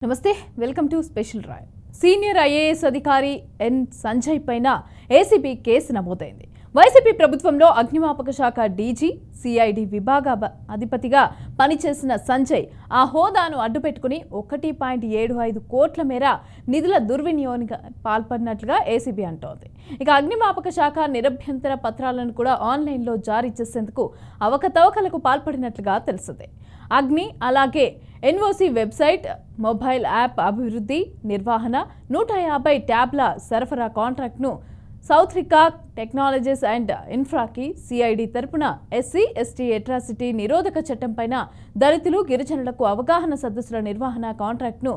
నమస్తే welcome to special Rai. Senior IAS అధికారి N Sanjay పైన ఏసీబీ కేసు నమోదైంది. వైసీపీ ప్రభుత్వంలో అగ్నిమాపక శాఖ డీజీ సిఐడి విభాగ అధిపతిగా పనిచేసిన సంజయ్ ఆ హోదాను అడ్డుపెట్టుకుని 1.75 కోట్ల మేర నిధుల దుర్వినియోగానికి పాల్పడినట్లుగా ఏసీబీ అంటోంది. ఇక అగ్నిమాపక శాఖ నిరభ్యంతర పత్రాలను కూడా ఆన్లైన్లో జారీ చేసేందుకు అవకతవకలకు పాల్పడినట్లుగా తెలిసింది. అగ్ని అలాగే ఎన్ఓసి వెబ్సైట్, మొబైల్ యాప్ అభివృద్ధి, నిర్వహణ, 150 ట్యాబ్ల సరఫరా కాంట్రాక్ట్ను సౌత్రికా టెక్నాలజీస్ అండ్ ఇన్ఫ్రాకి సిఐడి తరపున ఎస్సీ ఎస్టీ అట్రాసిటీ నిరోధక చట్టం పైన దళితులు గిరిజనులకు అవగాహన సదస్సుల నిర్వహణ కాంట్రాక్ట్ను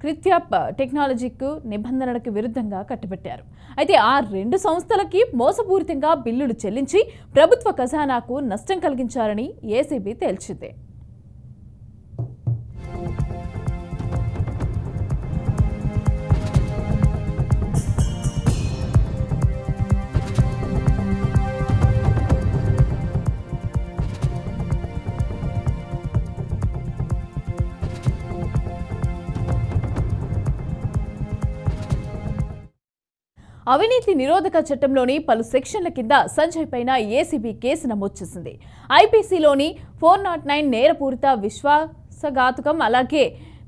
క్రిత్యాప్ టెక్నాలజీకు నిబంధనలకు విరుద్ధంగా కట్టబెట్టారు. అయితే ఆ రెండు సంస్థలకి మోసపూరితంగా బిల్లులు చెల్లించి ప్రభుత్వ ఖజానాకు నష్టం కలిగించారని ఏసీబీ తేల్చింది. అవినీతి నిరోధక చట్టంలోని పలు సెక్షన్ల కింద సంజయ్ పైన ఏసీబీ కేసు నమోదు చేసింది. ఐపీసీలోని 409 నేరపూరిత విశ్వాసఘాతుకం, అలాగే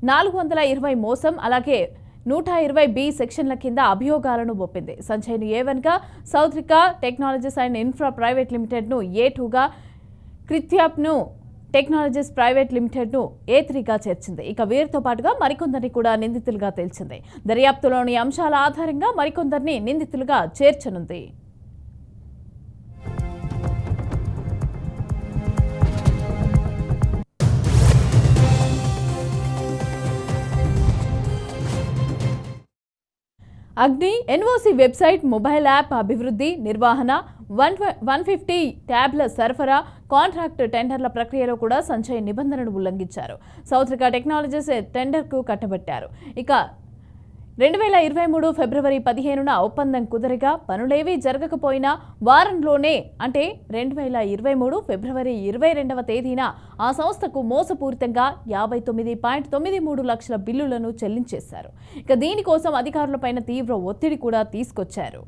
420 మోసం, అలాగే 120B సెక్షన్ల కింద అభియోగాలను ఒప్పింది. సంజయ్ను A1గా, Sowtrika technologies and infra private లిమిటెడ్ను A2గా, క్రిత్యాప్ను టెక్నాలజీస్ ప్రైవేట్ లిమిటెడ్ను A3గా చేర్చింది. ఇక వీరితో పాటుగా మరికొందరిని కూడా నిందితులుగా తేల్చింది. దర్యాప్తులోని అంశాల ఆధారంగా మరికొందరిని నిందితులుగా చేర్చనుంది. అగ్ని ఎన్ఓసి వెబ్సైట్, మొబైల్ యాప్ అభివృద్ధి, నిర్వహణ, 150 ట్యాబ్ల సరఫరా కాంట్రాక్ట్ టెండర్ల ప్రక్రియలో కూడా సంజయ్ నిబంధనలు ఉల్లంఘించారు. సౌత్రికా టెక్నాలజీస్ టెండర్కు కట్టబెట్టారు. ఇక 2023 ఫిబ్రవరి 15న ఒప్పందం కుదరగా పనులేవీ జరగకపోయినా వారంలోనే అంటే 2023 ఫిబ్రవరి 22వ తేదీన ఆ సంస్థకు మోసపూరితంగా 59.93 లక్షల బిల్లులను చెల్లించేశారు. ఇక దీనికోసం అధికారులపైన తీవ్ర ఒత్తిడి కూడా తీసుకొచ్చారు.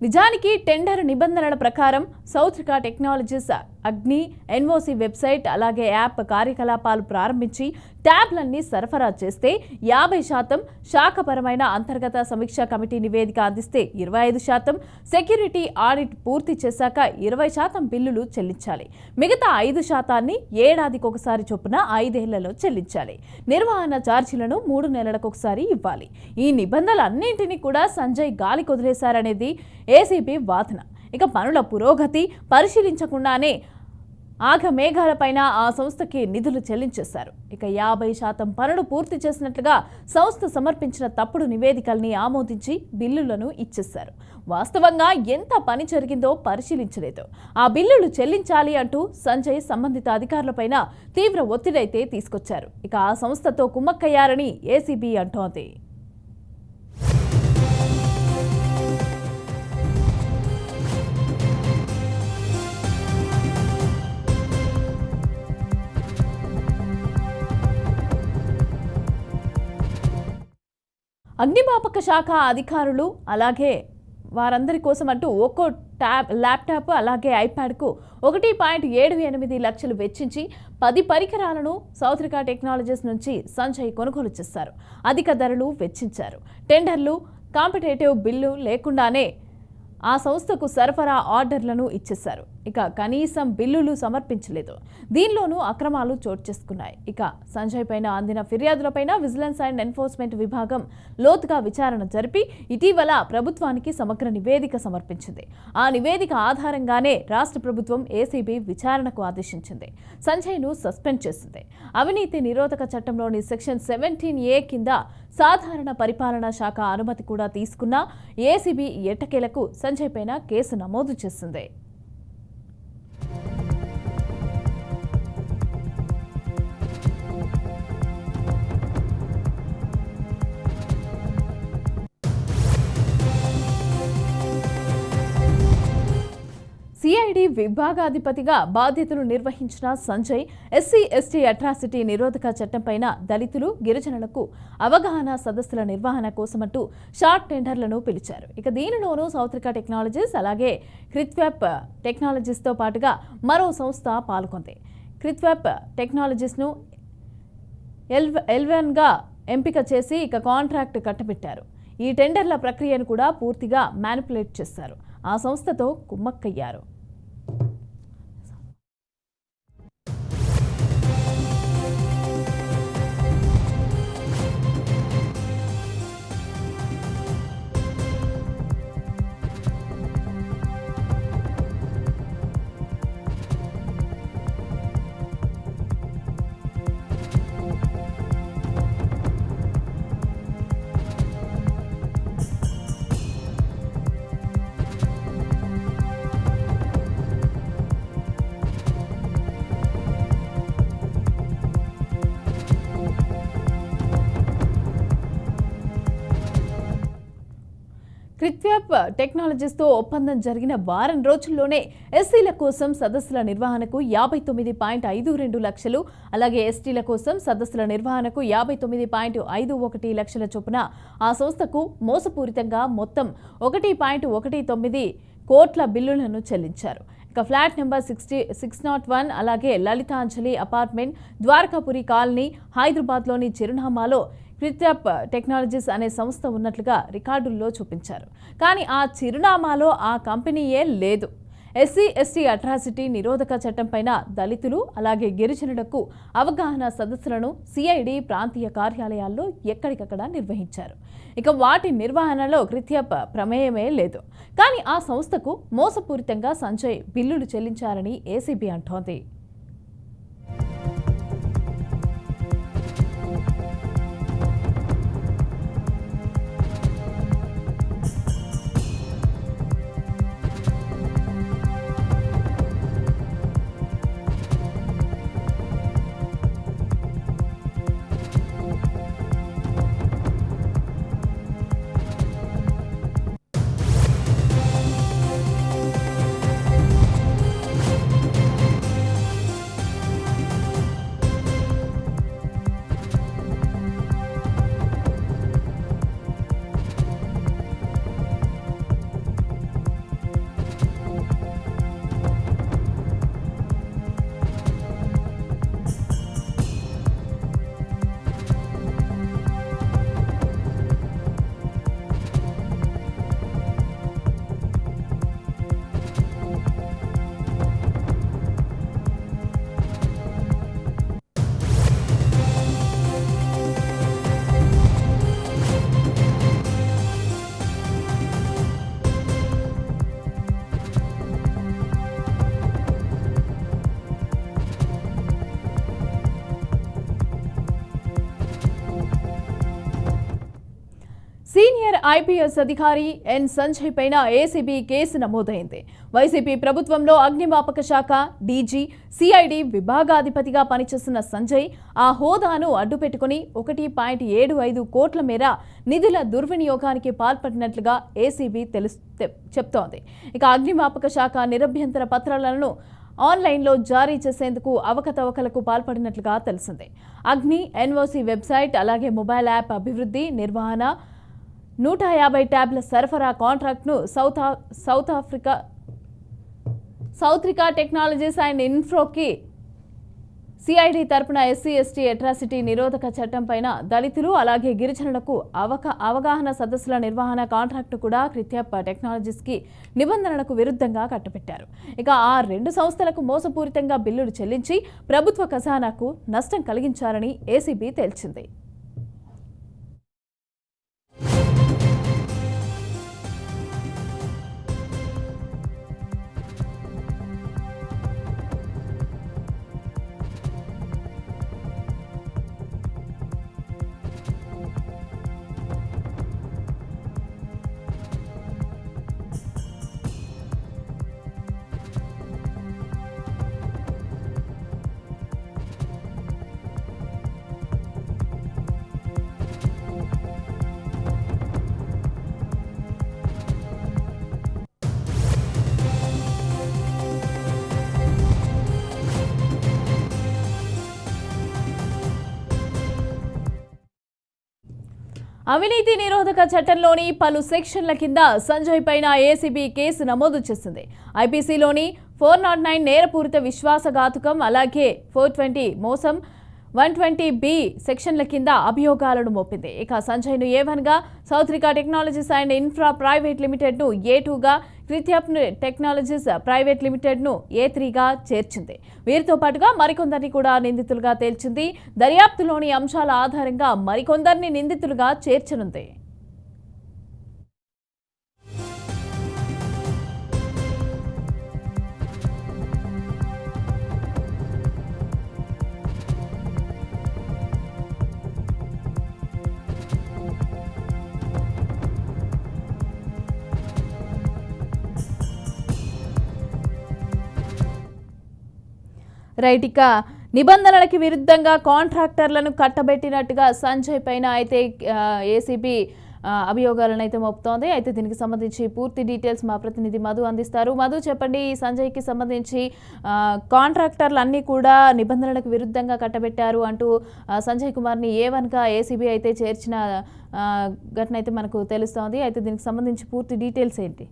నిజానికి టెండర్ నిబంధనల ప్రకారం సౌత్రికా టెక్నాలజీస్ అగ్ని ఎన్ఓసి వెబ్సైట్ అలాగే యాప్ కార్యకలాపాలు ప్రారంభించి ట్యాబ్లన్నీ సరఫరా చేస్తే 50% శాఖపరమైన అంతర్గత సమీక్షా కమిటీ నివేదిక అందిస్తే 25%, సెక్యూరిటీ ఆడిట్ పూర్తి చేశాక 20% బిల్లులు చెల్లించాలి. మిగతా 5% ఏడాదికొకసారి చొప్పున 5 ఏళ్లలో చెల్లించాలి. నిర్వహణ ఛార్జీలను 3 నెలలకొకసారి ఇవ్వాలి. ఈ నిబంధనలన్నింటినీ కూడా సంజయ్ గాలి కొదిలేశారనేది ఏసీబీ వాదన. ఇక పనుల పురోగతి పరిశీలించకుండానే ఆగమేఘాలపైన ఆ సంస్థకి నిధులు చెల్లించేశారు. ఇక 50% పనులు పూర్తి చేసినట్లుగా సంస్థ సమర్పించిన తప్పుడు నివేదికల్ని ఆమోదించి బిల్లులను ఇచ్చేశారు. వాస్తవంగా ఎంత పని జరిగిందో పరిశీలించలేదు. ఆ బిల్లులు చెల్లించాలి అంటూ సంజయ్ సంబంధిత అధికారులపైన తీవ్ర ఒత్తిడైతే తీసుకొచ్చారు. ఇక ఆ సంస్థతో కుమ్మక్కయ్యారని ఏసీబీ అంటోంది. అగ్నిమాపక శాఖ అధికారులు అలాగే వారందరి కోసం అంటూ ఒక్కో ల్యాప్టాప్ అలాగే ఐప్యాడ్కు 1.78 లక్షలు వెచ్చించి 10 పరికరాలను సౌత్రికా టెక్నాలజీస్ నుంచి సంజయ్ కొనుగోలు చేశారు. అధిక ధరలు వెచ్చించారు. టెండర్లు, కాంపిటేటివ్ బిల్లు లేకుండానే ఆ సంస్థకు సరఫరా ఆర్డర్లను ఇచ్చేశారు. ఇక కనీసం బిల్లులు సమర్పించలేదు. దీనిలోనూ అక్రమాలు చోటు చేసుకున్నాయి. ఇక సంజయ్ పైన అందిన ఫిర్యాదులపైన విజిలెన్స్ అండ్ ఎన్ఫోర్స్మెంట్ విభాగం లోతుగా విచారణ జరిపి ఇటీవల ప్రభుత్వానికి సమగ్ర నివేదిక సమర్పించింది. ఆ నివేదిక ఆధారంగానే రాష్ట్ర ప్రభుత్వం ఏసీబీ విచారణకు ఆదేశించింది. సంజయ్ను సస్పెండ్ చేసింది. అవినీతి నిరోధక చట్టంలోని సెక్షన్ 17A కింద సాధారణ పరిపాలనా శాఖ అనుమతి కూడా తీసుకున్న ఏసీబీ ఎట్టకేలకు సంజయ్ పైన కేసు నమోదు చేసింది. సిఐడి విభాగాధిపతిగా బాధ్యతలు నిర్వహించిన సంజయ్ ఎస్సీ ఎస్టీ అట్రాసిటీ నిరోధక చట్టంపైన దళితులు గిరిజనులకు అవగాహన సదస్సుల నిర్వహణ కోసమంటూ షార్ట్ టెండర్లను పిలిచారు. ఇక దీనిలోనూ సౌత్రిక టెక్నాలజీస్ అలాగే క్రిత్వెప్ టెక్నాలజీస్తో పాటుగా మరో సంస్థ పాల్గొంది. క్రిత్వెప్ టెక్నాలజీస్ను L1గా ఎంపిక చేసి ఇక కాంట్రాక్ట్ కట్టబెట్టారు. ఈ టెండర్ల ప్రక్రియను కూడా పూర్తిగా మ్యానిపులేట్ చేశారు. ఆ సంస్థతో కుమ్మక్కయ్యారు. క్రిత్వెప్ టెక్నాలజీస్తో ఒప్పందం జరిగిన వారం రోజుల్లోనే ఎస్సీల కోసం సదస్సుల నిర్వహణకు 59.52 లక్షలు, అలాగే ఎస్టీల కోసం సదస్సుల నిర్వహణకు 59.51 లక్షల చొప్పున ఆ సంస్థకు మోసపూరితంగా మొత్తం 1.19 కోట్ల బిల్లులను చెల్లించారు. ఇక ఫ్లాట్ నెంబర్ 601 అలాగే లలితాంజలి అపార్ట్మెంట్, ద్వారకాపురి కాలనీ, హైదరాబాద్లోని చిరునామాలో క్రిత్వెప్ టెక్నాలజీస్ అనే సంస్థ ఉన్నట్లుగా రికార్డుల్లో చూపించారు. కానీ ఆ చిరునామాలో ఆ కంపెనీయే లేదు. ఎస్సీ ఎస్టీ అట్రాసిటీ నిరోధక చట్టంపైన దళితులు అలాగే గిరిజనులకు అవగాహన సదస్సులను సిఐడి ప్రాంతీయ కార్యాలయాల్లో ఎక్కడికక్కడ నిర్వహించారు. ఇక వాటి నిర్వహణలో క్రిత్వెప్ ప్రమేయమే లేదు. కానీ ఆ సంస్థకు మోసపూరితంగా సంజయ్ బిల్లులు చెల్లించారని ఏసీబీ అంటోంది. సీనియర్ ఐపీఎస్ అధికారి ఎన్ సంజయ్ పైన ఏసీబీ కేసు నమోదైంది. వైసీపీ ప్రభుత్వంలో అగ్నిమాపక శాఖ డీజీ, సిఐడి విభాగాధిపతిగా పనిచేస్తున్న సంజయ్ ఆ హోదాను అడ్డుపెట్టుకుని 1.75 కోట్ల మేర నిధుల దుర్వినియోగానికి పాల్పడినట్లుగా ఏసీబీ చెప్తోంది. ఇక అగ్నిమాపక శాఖ నిరభ్యంతర పత్రాలను ఆన్లైన్లో జారీ చేసేందుకు అవకతవకలకు పాల్పడినట్లుగా తెలిసింది. అగ్ని ఎన్ఓసి వెబ్సైట్ అలాగే మొబైల్ యాప్ అభివృద్ధి, నిర్వహణ, 150 ట్యాబ్ల సరఫరా కాంట్రాక్ట్ను సౌత్రిక టెక్నాలజీస్ అండ్ ఇన్ఫ్రోకి సిఐడి తరపున ఎస్సీ ఎస్టీ అట్రాసిటీ నిరోధక చట్టం పైన దళితులు అలాగే గిరిజనులకు అవగాహన సదస్సుల నిర్వహణ కాంట్రాక్టు కూడా క్రిత్వెప్ టెక్నాలజీస్కి నిబంధనలకు విరుద్ధంగా కట్టబెట్టారు. ఇక ఆ రెండు సంస్థలకు మోసపూరితంగా బిల్లులు చెల్లించి ప్రభుత్వ ఖజానాకు నష్టం కలిగించారని ఏసీబీ తేల్చింది. అవినీతి నిరోధక చట్టంలోని పలు సెక్షన్ల కింద సంజయ్ పైన ఏసీబీ కేసు నమోదు చేసింది. ఐపీసీలోని 409 నేరపూరిత విశ్వాసఘాతుకం, అలాగే 420 మోసం, 120B సెక్షన్ల కింద అభియోగాలను మోపింది. ఇక సంజయ్ను A1 గా, Sowtrika technologies and infra private లిమిటెడ్ను A2 గా, క్రిత్యప్ టెక్నాలజీస్ ప్రైవేట్ లిమిటెడ్ను A3 గా చేర్చింది. వీరితో పాటుగా మరికొందరిని కూడా నిందితులుగా తేల్చింది. దర్యాప్తులోని అంశాల ఆధారంగా మరికొందరిని నిందితులుగా చేర్చనుంది. రైట్, ఇక నిబంధనలకి విరుద్ధంగా కాంట్రాక్టర్లను కట్టబెట్టినట్టుగా సంజయ్ పైన అయితే ఏసీబీ అభియోగాలను అయితే మోపుతోంది. అయితే దీనికి సంబంధించి పూర్తి డీటెయిల్స్ మా ప్రతినిధి మధు అందిస్తారు. మధు, చెప్పండి, ఈ సంజయ్కి సంబంధించి కాంట్రాక్టర్లు అన్నీ కూడా నిబంధనలకు విరుద్ధంగా కట్టబెట్టారు అంటూ సంజయ్ కుమార్ని A1 గా ఏసీబీ అయితే చేర్చిన ఘటన అయితే మనకు తెలుస్తోంది. అయితే దీనికి సంబంధించి పూర్తి డీటెయిల్స్ ఏంటి?